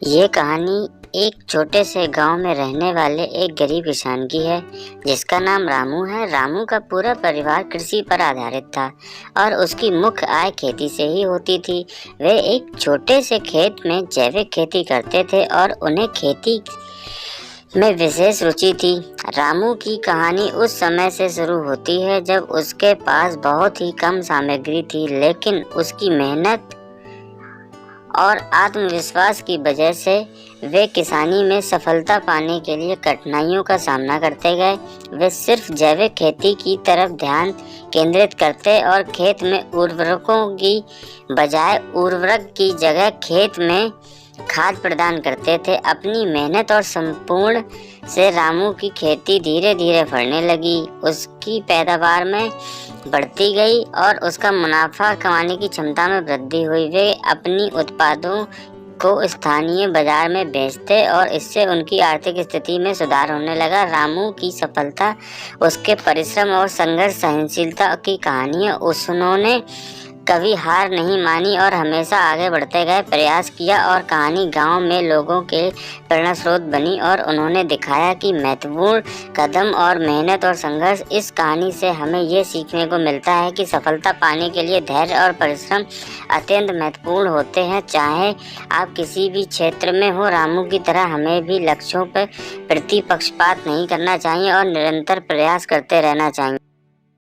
ये कहानी एक छोटे से गांव में रहने वाले एक गरीब किसान की है जिसका नाम रामू है। रामू का पूरा परिवार कृषि पर आधारित था और उसकी मुख्य आय खेती से ही होती थी। वे एक छोटे से खेत में जैविक खेती करते थे और उन्हें खेती में विशेष रुचि थी। रामू की कहानी उस समय से शुरू होती है जब उसके पास बहुत ही कम सामग्री थी, लेकिन उसकी मेहनत और आत्मविश्वास की वजह से वे किसानी में सफलता पाने के लिए कठिनाइयों का सामना करते गए। वे सिर्फ जैविक खेती की तरफ ध्यान केंद्रित करते और खेत में उर्वरकों की बजाय उर्वरक की जगह खेत में खाद प्रदान करते थे। अपनी मेहनत और संपूर्ण से रामू की खेती धीरे धीरे बढ़ने लगी। उसकी पैदावार में बढ़ती गई और उसका मुनाफा कमाने की क्षमता में वृद्धि हुई। वे अपनी उत्पादों को स्थानीय बाजार में बेचते और इससे उनकी आर्थिक स्थिति में सुधार होने लगा। रामू की सफलता उसके परिश्रम और संघर्ष सहनशीलता की कहानी है। उन्होंने कभी हार नहीं मानी और हमेशा आगे बढ़ते गए, प्रयास किया और कहानी गांव में लोगों के प्रेरणा स्रोत बनी और उन्होंने दिखाया कि महत्वपूर्ण कदम और मेहनत और संघर्ष। इस कहानी से हमें ये सीखने को मिलता है कि सफलता पाने के लिए धैर्य और परिश्रम अत्यंत महत्वपूर्ण होते हैं। चाहे आप किसी भी क्षेत्र में हो, रामू की तरह हमें भी लक्ष्यों पर प्रति पक्षपात नहीं करना चाहिए और निरंतर प्रयास करते रहना चाहिए।